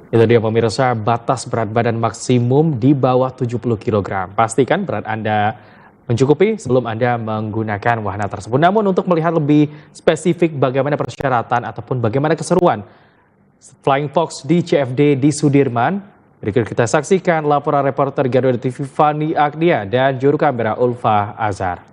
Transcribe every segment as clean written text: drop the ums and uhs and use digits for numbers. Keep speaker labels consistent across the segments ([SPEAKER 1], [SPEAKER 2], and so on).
[SPEAKER 1] Itu dia pemirsa, batas berat badan maksimum di bawah 70 kg. Pastikan berat Anda mencukupi sebelum Anda menggunakan wahana tersebut. Namun untuk melihat lebih spesifik bagaimana persyaratan ataupun bagaimana keseruan Flying Fox di CFD di Sudirman, berikut kita saksikan laporan reporter Garuda TV Fani Agnia dan juru kamera Ulfa Azhar.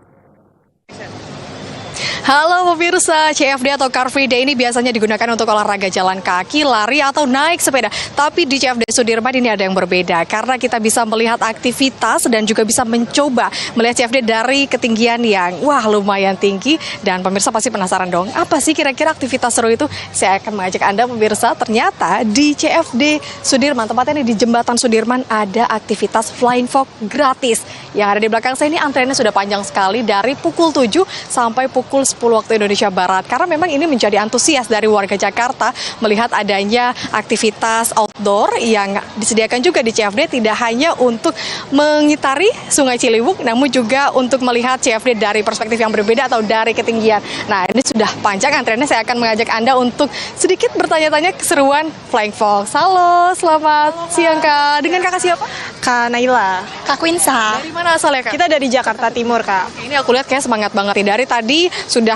[SPEAKER 2] Halo pemirsa, CFD atau Car Free Day ini biasanya digunakan untuk olahraga jalan kaki, lari, atau naik sepeda. Tapi di CFD Sudirman ini ada yang berbeda, karena kita bisa melihat aktivitas dan juga bisa mencoba melihat CFD dari ketinggian yang lumayan tinggi. Dan pemirsa pasti penasaran dong, apa sih kira-kira aktivitas seru itu? Saya akan mengajak Anda pemirsa, ternyata di CFD Sudirman, tempatnya ini di Jembatan Sudirman, ada aktivitas Flying Fox gratis. Yang ada di belakang saya ini antreannya sudah panjang sekali dari pukul 7 sampai pukul 10 waktu Indonesia Barat, karena memang ini menjadi antusias dari warga Jakarta melihat adanya aktivitas outdoor yang disediakan juga di CFD, tidak hanya untuk mengitari Sungai Ciliwung, namun juga untuk melihat CFD dari perspektif yang berbeda atau dari ketinggian. Nah, ini sudah panjang antreannya, saya akan mengajak Anda untuk sedikit bertanya-tanya keseruan Flying Fox. Halo, selamat siang Kak. Dengan Kakak siapa?
[SPEAKER 3] Kak Naila. Kak Quinsa.
[SPEAKER 2] Dari mana asalnya Kak?
[SPEAKER 3] Kita dari Jakarta Timur, Kak.
[SPEAKER 2] Ini aku lihat kayak semangat banget nih. Dari tadi sudah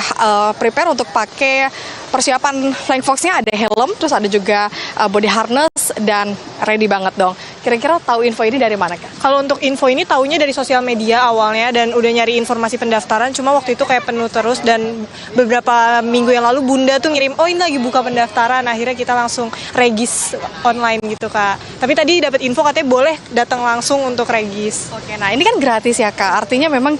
[SPEAKER 2] prepare untuk pakai persiapan Flying Fox-nya, ada helm, terus ada juga body harness, dan ready banget dong. Kira-kira tahu info ini dari mana Kak?
[SPEAKER 3] Kalau untuk info ini taunya dari sosial media awalnya, dan udah nyari informasi pendaftaran, cuma waktu itu kayak penuh terus, dan beberapa minggu yang lalu Bunda tuh ngirim, oh ini lagi buka pendaftaran, akhirnya kita langsung regis online gitu Kak. Tapi tadi dapat info katanya boleh datang langsung untuk regis.
[SPEAKER 2] Oke, nah ini kan gratis ya Kak, artinya memang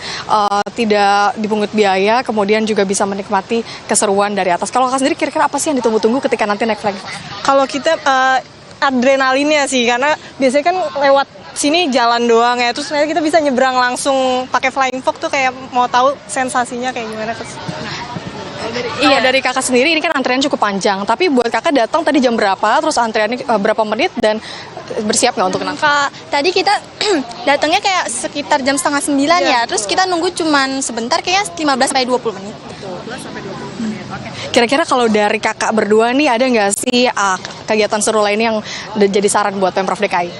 [SPEAKER 2] tidak dipungut biaya, kemudian juga bisa menikmati keseruan dari atas. Kalau Kak sendiri kira-kira apa sih yang ditunggu-tunggu ketika nanti naik Flying Fox?
[SPEAKER 3] Kalau kita adrenalinnya sih, karena biasanya kan lewat sini jalan doang ya, terus nanti kita bisa nyebrang langsung pakai Flying Fox tuh, kayak mau tahu sensasinya kayak gimana.
[SPEAKER 2] Iya, dari Kakak sendiri ini kan antrean cukup panjang, tapi buat Kakak datang tadi jam berapa, terus antreannya berapa menit, dan bersiap nggak untuk nanti?
[SPEAKER 4] Kak, tadi kita datangnya kayak sekitar jam 8:30 ya, terus kita nunggu cuman sebentar, kayaknya 15-20 menit.
[SPEAKER 2] Kira-kira kalau dari Kakak berdua nih, ada nggak sih kegiatan seru lain yang jadi saran buat Pemprov DKI?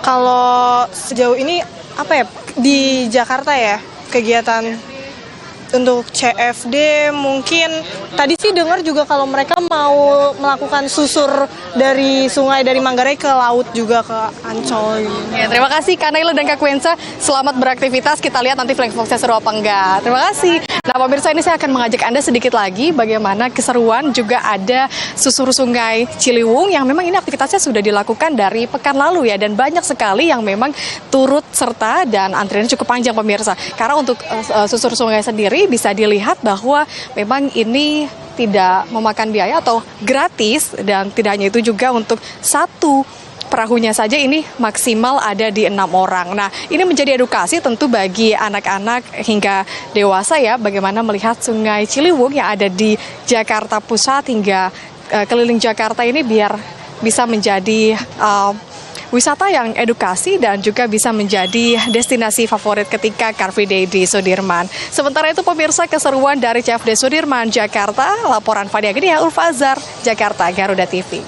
[SPEAKER 3] Kalau sejauh ini apa ya, di Jakarta ya, kegiatan untuk CFD mungkin tadi sih dengar juga kalau mereka mau melakukan susur dari sungai, dari Manggarai ke laut juga, ke Ancol.
[SPEAKER 2] Ya, terima kasih Kak Naila dan Kak Quinsa. Selamat beraktivitas, kita lihat nanti Flying Fox-nya seru apa enggak. Terima kasih. Nah pemirsa, ini saya akan mengajak Anda sedikit lagi bagaimana keseruan juga ada susur Sungai Ciliwung, yang memang ini aktivitasnya sudah dilakukan dari pekan lalu ya, dan banyak sekali yang memang turut serta, dan antriannya cukup panjang pemirsa. Karena untuk susur sungai sendiri bisa dilihat bahwa memang ini tidak memakan biaya atau gratis, dan tidak hanya itu juga untuk satu perahunya saja ini maksimal ada di 6 orang. Nah, ini menjadi edukasi tentu bagi anak-anak hingga dewasa ya, bagaimana melihat Sungai Ciliwung yang ada di Jakarta Pusat hingga keliling Jakarta ini, biar bisa menjadi wisata yang edukasi dan juga bisa menjadi destinasi favorit ketika Car Free Day di Sudirman. Sementara itu pemirsa, keseruan dari CFD Sudirman, Jakarta, laporan Fani Agnia, Ulfa Azhar, Jakarta, Garuda TV.